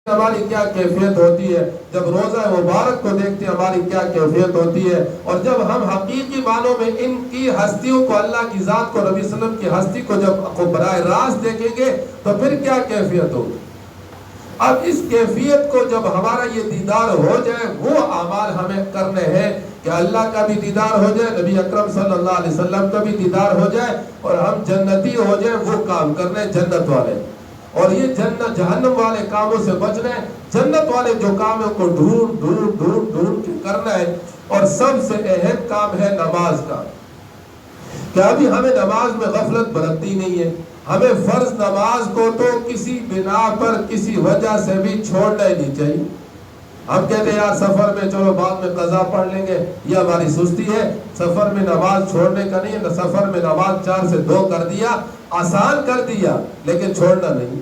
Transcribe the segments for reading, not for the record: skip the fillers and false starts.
ہماری کیا کیفیت ہوتی ہے، جب روزہ مبارک کو دیکھتے ہیں ہماری کیا کیفیت ہوتی ہے، اور جب ہم حقیقی معنوں میں ان کی ہستیوں کو، اللہ کی ذات کو، نبی صلی اللہ علیہ وسلم کی ہستی کو جب براہ راست دیکھیں گے تو پھر کیا کیفیت ہوگی۔ اب اس کیفیت کو جب ہمارا یہ دیدار ہو جائے، وہ اعمال ہمیں کرنے ہیں کہ اللہ کا بھی دیدار ہو جائے، نبی اکرم صلی اللہ علیہ وسلم کا بھی دیدار ہو جائے، اور ہم جنتی ہو جائیں، وہ کام کرنے جنت والے۔ اور یہ جنت جہنم والے کاموں سے بچنا ہے، جنت والے جو کام ہے کو ڈھونڈ ڈھونڈ ڈھونڈ ڈھونڈ کے کرنا ہے۔ اور سب سے اہم کام ہے نماز کا، کہ ابھی ہمیں نماز میں غفلت برتنی نہیں ہے۔ ہمیں فرض نماز کو تو کسی بنا پر، کسی وجہ سے بھی چھوڑنا ہی نہیں چاہیے۔ ہم کہتے ہیں یار سفر میں چلو بعد میں قضا پڑھ لیں گے، یہ ہماری سستی ہے۔ سفر میں نماز چھوڑنے کا نہیں ہے، سفر میں نماز 4 سے 2 کر دیا، آسان کر دیا، لیکن چھوڑنا نہیں۔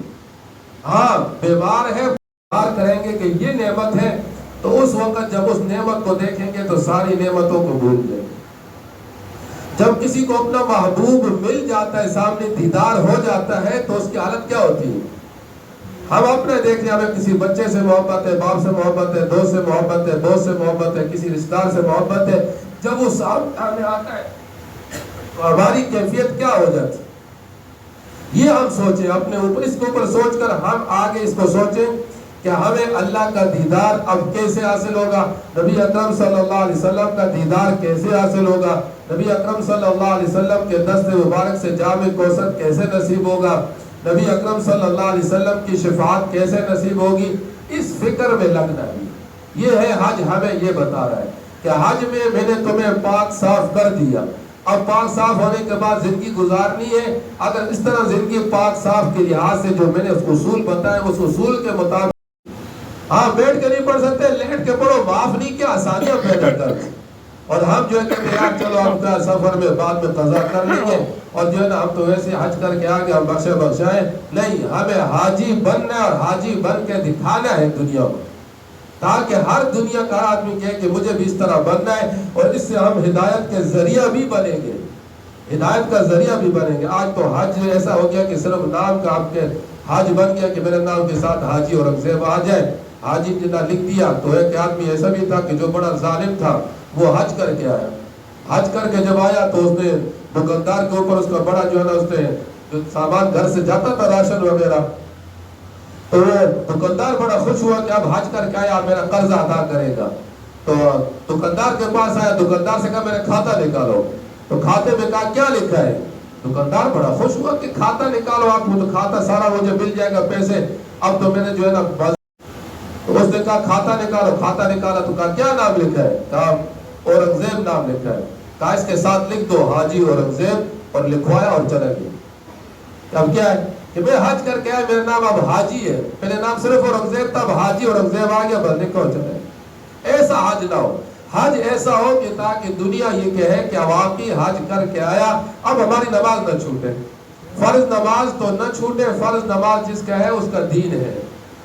ہاں بیمار ہے، بیمار کریں گے کہ یہ نعمت ہے، تو اس وقت جب اس نعمت کو دیکھیں گے تو ساری نعمتوں کو بھول جائیں گے۔ جب کسی کو اپنا محبوب مل جاتا ہے، سامنے دیدار ہو جاتا ہے، تو اس کی حالت کیا ہوتی ہے؟ ہم اپنے دیکھیں، ہمیں کسی بچے سے محبت ہے، باپ سے محبت ہے، دوست سے محبت ہے، دوست سے محبت ہے، کسی رشتہ دار سے محبت ہے، جب وہ سامنے آتا ہے تو ہماری کیفیت کیا ہو جاتی ہے؟ یہ ہم سوچیں اپنے اوپر، اس کے اوپر سوچ کر ہم آگے اس کو سوچیں کہ ہمیں اللہ کا دیدار اب کیسے حاصل ہوگا، نبی اکرم صلی اللہ علیہ وسلم کا دیدار کیسے حاصل ہوگا، نبی اکرم صلی اللہ علیہ وسلم کے دست مبارک سے جام کوثر کیسے نصیب ہوگا، نبی اکرم صلی اللہ علیہ وسلم کی شفاعت کیسے نصیب ہوگی، اس فکر میں لگنا ہے۔ یہ ہے حج، ہمیں یہ بتا رہا ہے کہ حج میں نے تمہیں پاک صاف کر دیا، اب پاک صاف ہونے کے بعد زندگی گزارنی ہے۔ اگر اس طرح زندگی پاک صاف کے لحاظ سے جو میں نے اصول بتائے، اس اصول کے مطابق، ہاں بیٹھ کے نہیں پڑھ سکتے، لیٹ کے پڑھو، معاف نہیں کیا، آسانیاں پیدا کر دی۔ اور ہم جو ہے کہ یار چلو ہم کا سفر میں بعد میں قضا کر لیں گے، اور جو ہے نا ہم تو ویسے حج کر کے آگے ہم بخشائیں، نہیں، ہمیں حاجی بننا ہے، اور حاجی بن کے دکھانا ہے دنیا کو، تاکہ ہر دنیا کا آدمی کہے کہ مجھے بھی اس طرح بننا ہے، اور اس سے ہم ہدایت کے ذریعہ بھی بنیں گے، ہدایت کا ذریعہ بھی بنیں گے۔ آج تو حج ایسا ہو گیا کہ صرف نام کا آپ کے حج بن گیا کہ میرے نام کے ساتھ حاجی اورنگزیب آ جائے، حاجی جنہ لکھ دیا۔ تو ایک آدمی ایسا بھی تھا کہ جو بڑا ظالم تھا، وہ حج کر کے آیا، حج کر کے جب آیا تو اس نے دکاندار کے اوپر اس کا بڑا جو ہے نا، اس نے جو سامان گھر سے جاتا تھا راشن وغیرہ، تو وہ دکاندار بڑا خوش ہوا کہ اب حج کر کے آیا، میرا قرض ادا کرے گا۔ تو دکاندار کے پاس آیا، دکاندار سے کہا میرا کھاتا نکالو، تو کھاتے میں کہا کیا لکھا ہے؟ دکاندار بڑا خوش ہوا کہ کھاتا نکالو آپ، تو کھاتا سارا مجھے مل جائے گا پیسے، اب تو میں نے جو ہے نا تو اس نے کہا کھاتا نکالو، کھاتا نکالا، تو کہا کیا نام لکھا ہے؟ کہا اورنگزیب نام لکھا ہے۔ کہا اس کے ساتھ لکھ دو حاجی اورنگزیب، اور لکھوایا اور چلا گیا۔ اب کیا ہے کہ میں حج کر کے آیا، میرا نام اب حاجی ہے، پہلے نام صرف اورنگزیب تھا، اب حاجی اورنگزیب آ گیا، بس لکھو چلے۔ ایسا حج نہ ہو، حج ایسا ہو کہ تاکہ دنیا یہ کہے کہ واقعی حج کر کے آیا، اب ہماری نماز نہ چھوٹے، فرض نماز تو نہ چھوٹے، فرض نماز جس کا ہے اس کا دین ہے۔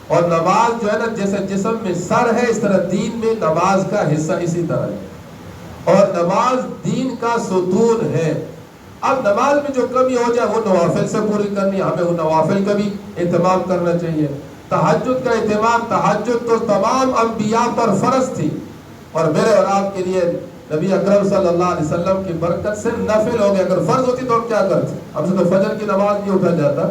اور نماز جو ہے نا، جیسے جسم میں سر ہے، اس طرح دین میں نماز کا حصہ اسی طرح ہے، اور نماز دین کا ستون ہے۔ اب نماز میں جو کمی ہو جائے وہ نوافل سے پوری کرنی ہے، ہمیں وہ نوافل کا بھی اہتمام کرنا چاہیے۔ تہجد کا اہتمام، تہجد تو تمام انبیاء پر فرض تھی، اور میرے اور آپ کے لیے نبی اکرم صلی اللہ علیہ وسلم کی برکت سے نفل ہو گیا۔ اگر فرض ہوتی تو ہم کیا کرتے؟ ہم سے تو فجر کی نماز نہیں اٹھا جاتا،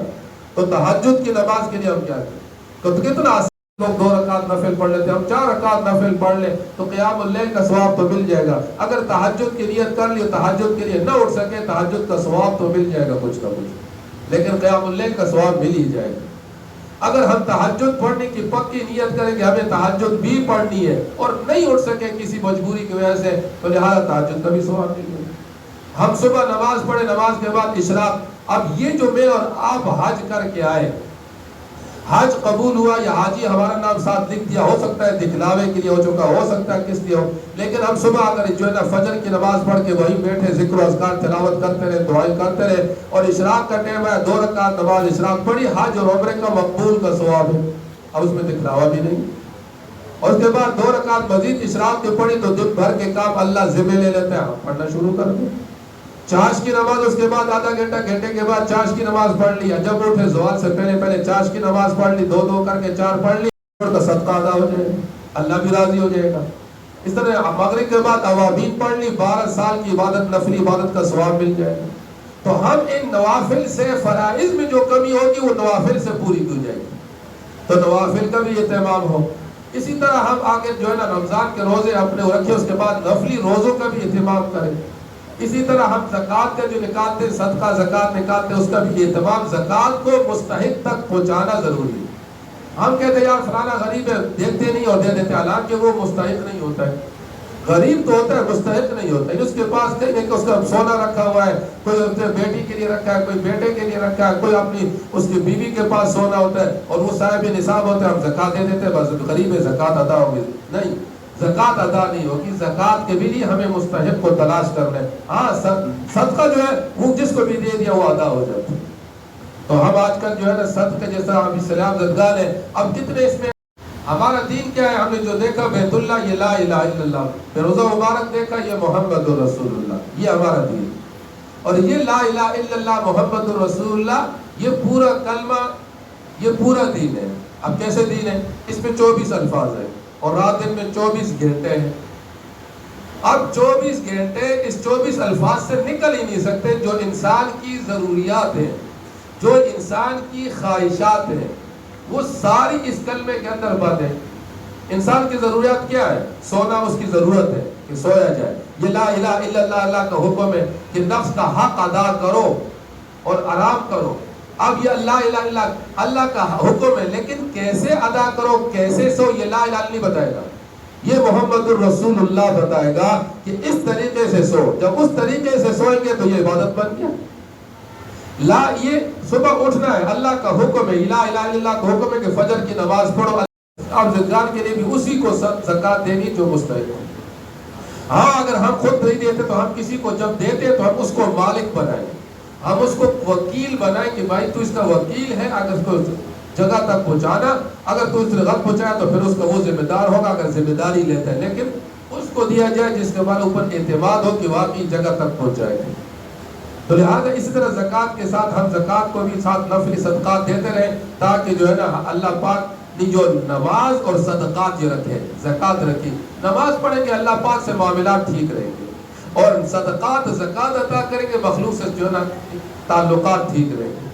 تو تہجد کی نماز کے لیے ہم کیا کرتے؟ تو کتنا آسان، لوگ 2 رکعت نفل پڑھ لیتے، ہم 4 رکعت نفل پڑھ لیں تو قیام اللیل کا ثواب تو مل جائے گا۔ اگر تہجد کی نیت کر لی، تہجد کے لیے نہ اٹھ سکے، تہجد کا ثواب تو مل جائے گا کچھ نہ کچھ، لیکن قیام اللیل کا ثواب مل ہی جائے گا۔ اگر ہم تہجد پڑھنے کی پکی نیت کریں کہ ہمیں تہجد بھی پڑھنی ہے، اور نہیں اٹھ سکے کسی مجبوری کی وجہ سے، تو لہٰذا تہجد کا بھی ثواب مل جائے گا۔ ہم صبح نماز پڑھیں، نماز کے بعد اشراق۔ اب یہ جو میں اور آپ حج کر کے آئے، حج قبول ہوا، یا حاجی ہمارا نام ساتھ لکھ دیا، ہو سکتا ہے دکھلاوے کے لیے ہو چکا، ہو سکتا ہے کس لیے ہو، لیکن ہم صبح اگر جو ہے نا فجر کی نماز پڑھ کے وہیں بیٹھے ذکر و اذکار تلاوت کرتے رہے، دعائیں کرتے رہے، اور اشراق کا ٹائم ہے، 2 رکعت نماز اشراق پڑھی، حج اور عمرے کا مقبول کا ثواب ہے، اب اس میں دکھلاوا بھی نہیں۔ اور اس کے بعد 2 رکعت مزید اشراق کے پڑھی، تو دن بھر کے کام اللہ ذمہ لے لیتے ہیں، ہم پڑھنا شروع کر دیں۔ چاش کی نماز، اس کے بعد آدھا گھنٹہ، گھنٹے کے بعد چاش کی نماز پڑھ لی، جب اٹھے زوال سے پہلے چاش کی نماز پڑھ لی، 2 کر کے 4 پڑھ لی، کا صدقہ ادا ہو جائے گا, اللہ بھی راضی ہو جائے گا. اس طرح مغرب کے بعد اوابین پڑھ لی, 12 سال کی عبادت, نفلی عبادت کا ثواب مل جائے گا. تو ہم ان نوافل سے, فرائض میں جو کمی ہوگی وہ نوافل سے پوری کی جائے گی, تو نوافل کا بھی اہتمام ہو. اسی طرح ہم آگے جو ہے نا رمضان کے روزے اپنے رکھے, اس کے بعد نفلی روزوں کا بھی اہتمام کریں. اسی طرح ہم زکوٰۃ کا جو نکالتے, صدقہ زکوٰۃ نکالتے, اس کا بھی اہتمام. زکوٰۃ کو مستحق تک پہنچانا ضروری ہے. ہم کہتے ہیں یار فلانا غریب ہے, دیکھتے نہیں اور دے دیتے, حالانکہ وہ مستحق نہیں ہوتا ہے. غریب تو ہوتا ہے, مستحق نہیں ہوتا ہے. اس کے پاس نہیں ہے کہ اس کا سونا رکھا ہوا ہے, کوئی اپنے بیٹی کے لیے رکھا ہے, کوئی بیٹے کے لیے رکھا ہے, کوئی اپنی اس کی بیوی کے پاس سونا ہوتا ہے اور وہ صاحب نصاب ہوتا ہے, ہم زکوٰۃ دے دیتے ہیں, بس غریب ہے, زکوٰۃ ادا ہوگی. نہیں, زکوٰۃ ادا نہیں ہوگی. زکوٰۃ کے بھی لیے ہمیں مستحق کو تلاش کرنا ہے. ہاں صدقہ جو ہے وہ جس کو بھی دے دیا وہ ادا ہو جاتا ہے. تو ہم آج کل جو ہے نا صدقہ, جیسا ابھی سلام زدگان ہے, اب کتنے اس میں ہمارا دین کیا ہے. ہم نے جو دیکھا بیت اللہ, یہ لا الہ الا اللہ, پھر روزہ مبارک دیکھا, یہ محمد رسول اللہ, یہ ہمارا دین. اور یہ لا الہ الا اللہ محمد رسول اللہ, یہ پورا کلمہ, یہ پورا دین ہے. اب کیسے دین ہے؟ اس میں 24 الفاظ ہیں اور رات دن میں 24 گھنٹے ہیں. اب 24 گھنٹے اس 24 الفاظ سے نکل ہی نہیں سکتے. جو انسان کی ضروریات ہیں, جو انسان کی خواہشات ہیں, وہ ساری اس کلمے کے اندر بند ہے. انسان کی ضروریات کیا ہے؟ سونا اس کی ضرورت ہے کہ سویا جائے. یہ لا الہ الا اللہ, اللہ کا حکم ہے کہ نفس کا حق ادا کرو اور آرام کرو. اب یہ لا الہ الا اللہ اللہ کا حکم ہے, لیکن کیسے ادا کرو, کیسے سو, یہ لا الہ نہیں بتائے گا, یہ محمد الرسول اللہ بتائے گا کہ اس طریقے سے سو. جب اس طریقے سے سوئیں گے تو یہ عبادت بن گیا. لا, یہ صبح اٹھنا ہے, اللہ کا حکم ہے. لا الہ الا اللہ کا حکم ہے کہ فجر کی نماز پڑھو, اور زکات کے لیے بھی اسی کو زکات دینی جو مستحق ہے. ہاں اگر ہم خود نہیں دیتے تو ہم کسی کو جب دیتے تو ہم اس کو مالک بنائیں, ہم اس کو وکیل بنائیں کہ بھائی تو اس کا وکیل ہے, اگر اس کو جگہ تک پہنچانا, اگر تو اس نے غلط پہنچایا تو پھر اس کا وہ ذمہ دار ہوگا اگر ذمہ داری لیتا ہے, لیکن اس کو دیا جائے جس کے ہمارے اوپر اعتماد ہو کہ واقعی جگہ تک پہنچائے گا. تو لہٰذا اسی طرح زکوٰۃ کے ساتھ ہم زکوٰۃ کو بھی ساتھ نفلی صدقات دیتے رہیں, تاکہ جو ہے نا اللہ پاک نے جو نماز اور صدقات جو رکھے, زکوٰۃ رکھی, نماز پڑھیں گے اللہ پاک سے معاملات ٹھیک رہیں گے, اور صدقات زکوٰۃ عطا کریں گے مخلوق سے جو ہے نا تعلقات ٹھیک رہیں گے.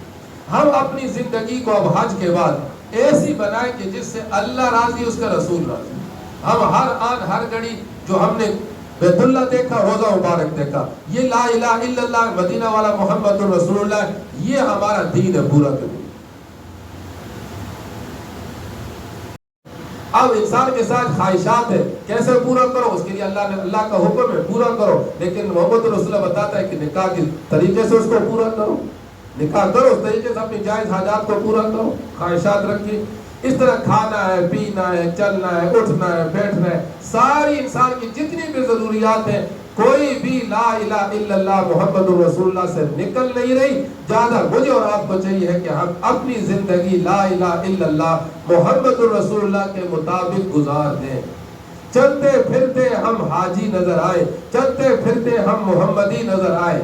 ہم اپنی زندگی کو اب حج کے بعد ایسی بنائیں کہ جس سے اللہ راضی, اس کا رسول راضی. ہم ہر آن ہر گھڑی جو ہم نے بیت اللہ دیکھا, روزہ مبارک دیکھا, یہ لا الہ الا اللہ مدینہ والا محمد رسول اللہ, یہ ہمارا دین ہے پورا کا. اب انسان کے ساتھ خواہشات ہے, کیسے پورا کرو, اس کے لیے اللہ نے, اللہ کا حکم ہے پورا کرو, لیکن محمد رسول اللہ بتاتا ہے کہ نکاح کے طریقے سے اس کو پورا کرو, نکاح کرو اس طریقے سے, اپنی جائز حاجات کو پورا کرو, خواہشات رکھیے. اس طرح کھانا ہے, پینا ہے, چلنا ہے, اٹھنا ہے, بیٹھنا ہے, ساری انسان کی جتنی بھی ضروریات ہیں, کوئی بھی لا الہ الا اللہ محمد رسول اللہ سے نکل نہیں رہی. زیادہ مجھے اور آپ کو چاہیے ہے کہ ہم اپنی زندگی لا الہ الا اللہ محمد رسول اللہ کے مطابق گزار دیں. چلتے پھرتے ہم حاجی نظر آئے, چلتے پھرتے ہم محمدی نظر آئے.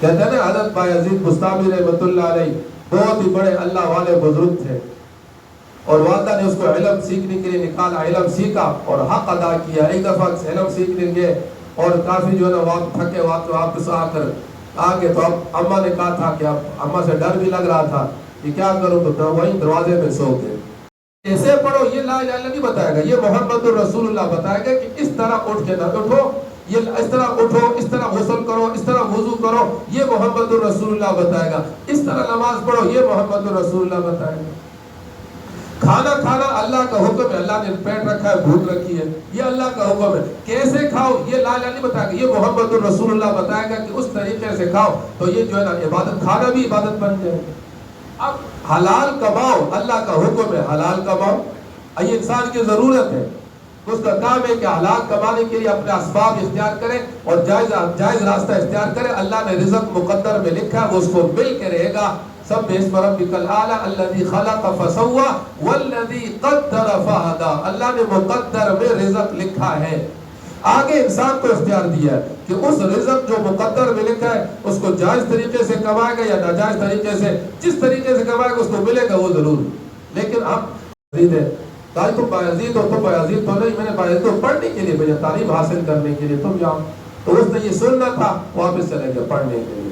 کہتے ہیں نا حضرت بایزید بستامی رحمۃ اللہ علیہ بہت ہی بڑے اللہ والے بزرگ تھے, اور والدہ نے اس کو علم سیکھنے کے لیے نکالا, علم سیکھا اور حق ادا کیا. ایک دفعہ علم سیکھنے گئے اور کافی جو ہے نا تھکے واپس آ کر آگے, تو اب اماں نے کہا تھا کہ اب اماں سے ڈر بھی لگ رہا تھا کہ کیا کروں, تو وہیں دروازے میں سو گئے. ایسے پڑھو, یہ لا الہ الا نہیں بتائے گا, یہ محمد الرسول اللہ بتائے گا کہ اس طرح اٹھ کے نہ اٹھو, یہ اس طرح اٹھو, اس طرح غسل کرو, اس طرح وضو کرو, یہ محمد الرسول اللہ بتائے گا. اس طرح نماز پڑھو, یہ محمد الرسول اللہ بتائے گا. کھانا کھانا اللہ کا حکم ہے, اللہ نے پیٹ رکھا ہے, بھوک رکھی ہے, یہ اللہ کا حکم ہے. کیسے کھاؤ یہ لا الہ نہیں بتائے گا, یہ محمد الرسول اللہ بتائے گا کہ اس طریقے سے کھاؤ, تو یہ جو ہے نا عبادت, کھانا بھی عبادت بن جائے. اب حلال کماؤ, اللہ کا حکم ہے حلال کماؤ, یہ انسان کی ضرورت ہے, اس کا کام ہے کہ حلال کمانے کے لیے اپنے اسباب اختیار کرے اور جائز راستہ اختیار کرے. اللہ نے رزق مقدر میں لکھا ہے, وہ اس کو مل کے رہے گا. سب اسم ربک الاعلی الذی خلق فسوى والذی قدر فہدی, اللہ نے مقدر میں رزق لکھا ہے. آگے انسان کو اختیار دیا ہے کہ اس رزق جو مقدر میں لکھا ہے اس کو جائز طریقے سے کمائے گا یا ناجائز طریقے سے, جس طریقے سے کمائے گا اس کو ملے گا وہ ضرور. لیکن اب یزید ہے، کہا تم بایزید ہو؟ تو بایزید تو نہیں، میں نے بایزید کو پڑھنے کے لیے بھیجا، تعلیم حاصل کرنے کے لیے، تم جاؤ۔ تو اس نے یہ سننا تھا، واپس چلے گئے پڑھنے کے لیے۔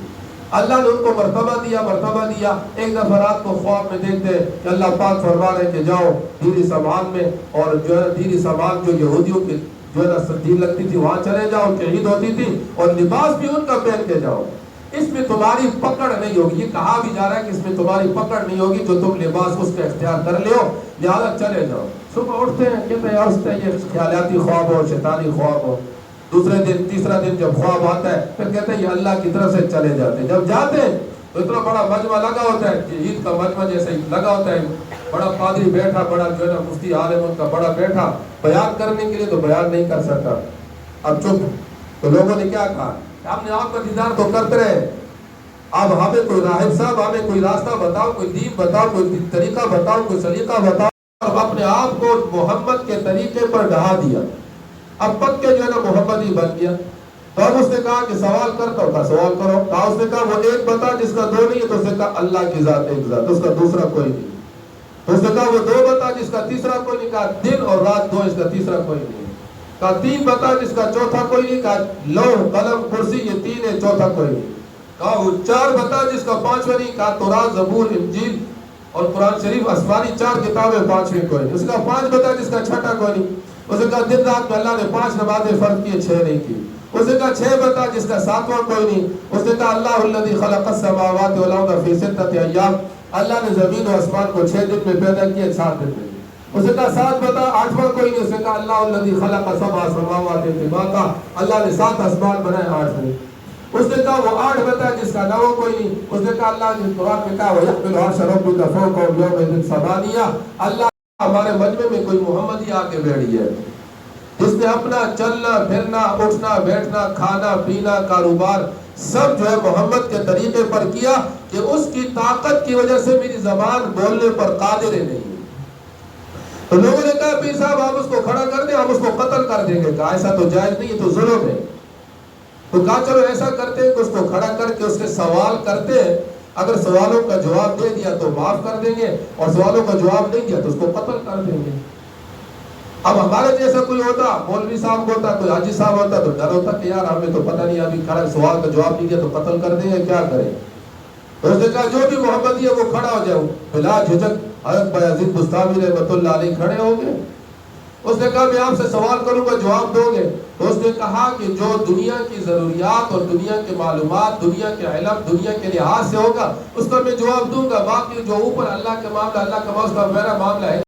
اللہ نے ان کو مرتبہ دیا، مرتبہ دیا۔ ایک دفعہ رات کو خواب میں دیکھتے کہ اللہ پاک فرما رہے کہ جاؤ دیری سامان میں، اور جو ہے دیری سامان جو یہودیوں کی جو ہے نا دیر لگتی تھی وہاں چلے جاؤ، ان کی عید ہوتی تھی، اور لباس بھی ان کا پہن کے جاؤ، اس میں تمہاری پکڑ نہیں ہوگی۔ یہ کہا بھی جا رہا ہے کہ اس میں تمہاری پکڑ نہیں ہوگی، جو تم لباس اس کا اختیار کر لو، لہٰذا چلے جاؤ۔ صبح اٹھتے ہیں، کہتے ہیں اس طرح یہ خیالاتی خواب ہو، شیطانی خواب ہو۔ دوسرے دن تیسرا دن جب خواب آتا ہے پھر کہتے ہیں یہ اللہ کی طرف سے چلے جاتے ہیں۔ جب جاتے ہیں تو اتنا بڑا مجمع لگا ہوتا ہے کہ عید کا مجمع جیسے لگا ہوتا ہے، بڑا پادری بیٹھا، بڑا جو ہے نا مفتی عالم ان کا بڑا بیٹھا بیان کرنے کے لیے، تو بیان نہیں کر سکتا، اب چپ۔ تو لوگوں نے کیا کہا، اپنے آپ کا دیدار تو کرتے رہے، اب ہمیں کوئی راہب صاحب ہمیں کوئی راستہ بتاؤ، کوئی دین بتاؤ، کوئی طریقہ بتاؤ، کوئی سلیقہ بتاؤ۔ اب اپنے آپ کو محمد کے طریقے پر ڈھا دیا، اب پکے جو ہے نا محمد ہی بن گیا۔ تو اب اس نے کہا کہ سوال کرتا ہوں، کہا سوال کرو۔ کہا اس نے کہا وہ ایک بتا جس کا دو نہیں ہے، تو اس نے کہا اللہ کی ذات ایک ذات، اس کا دوسرا کوئی نہیں۔ تو اس نے کہا وہ دو بتا جس کا تیسرا کوئی نہیں، کہا دن اور رات دو، اس کا تیسرا کوئی نہیں۔ کہا تین بتا جس کا چوتھا کوئی نہیں، کہا لوح قلم کرسی یہ تین ہے، چوتھا کوئی نہیں۔ کہا وہ چار بتا جس کا پانچواں نہیں، کہا توراۃ زبور انجیل اور قرآن شریف آسمانی چار کتابیں، پانچویں کوئی نہیں۔ اس نے کہا پانچ بتا جس کا چھٹا کوئی نہیں۔ اس نے کہا دن رات میں اللہ نے 5 نمازیں فرض کی، 6 نہیں کی۔ اس نے کہا 6 بتا جس کا 7واں کوئی نہیں۔ اس نے کہا اللہ الذی خلق السماوات والارض فی 6 ایام، اللہ نے زمین و آسمان کو 6 دن میں پیدا کیا، 7 دن میں۔ اس نے کہا 7 بتا 8واں کوئی نہیں۔ اس نے کہا اللہ الذی خلق 7 سماوات طباقا، اللہ نے 7 آسمان بنائے 8 میں۔ اس نے کہا وہ 8 بتا جس کا 9واں کوئی نہیں۔ اس نے کہا اللہ نے قرآن میں کہا وَيَحْمِلُ عَرْشَ رَبُّكَ فَوْقَهُمْ يَوْمَئِذٍ ثَمَانِيَةٌ، اللہ ہمارے مجمع میں کوئی محمدی آ کے بیٹھ گیا، جس نے اپنا چلنا پھرنا، اٹھنا بیٹھنا، کھانا پینا، کاروبار سب جو ہے محمد کے طریقے پر کیا، کہ اس کی طاقت کی وجہ سے میری زبان بولنے پر قادر نہیں۔ تو لوگوں نے کہا پیر صاحب آپ اس کو کھڑا کر دیں، ہم اس کو قتل کر دیں گے۔ کہا ایسا تو جائز نہیں، یہ تو ظلم ہے۔ تو کہا چلو ایسا کرتے ہیں کہ اس کو کھڑا کر کے اس سے سوال کرتے ہیں، اگر سوالوں کا جواب دے دیا تو معاف کر دیں گے، اور سوالوں کا جواب نہیں دیا تو اس کو قتل کر دیں گے۔ اب ہمارے جیسا کوئی ہوتا، مولوی صاحب ہوتا، کوئی حاجی صاحب ہوتا، تو ڈر ہوتا کہ یار ہمیں تو پتہ نہیں، ابھی کھڑا سوال کا جواب نہیں دیا تو قتل کر دیں گے، کیا کریں۔ تو اس نے کہا جو بھی محمدی ہے وہ کھڑا ہو جائے۔ بلا جھجک حضرت بایزید بستامی رحمۃ اللہ علیہ کھڑے ہو گئے۔ اس نے کہا میں آپ سے سوال کروں گا، جواب دو گے؟ تو اس نے کہا کہ جو دنیا کی ضروریات اور دنیا کے معلومات، دنیا کے علم، دنیا کے لحاظ سے ہوگا اس کا میں جواب دوں گا، باقی جو اوپر اللہ کا معاملہ، اللہ کا معاملہ، میرا معاملہ ہے۔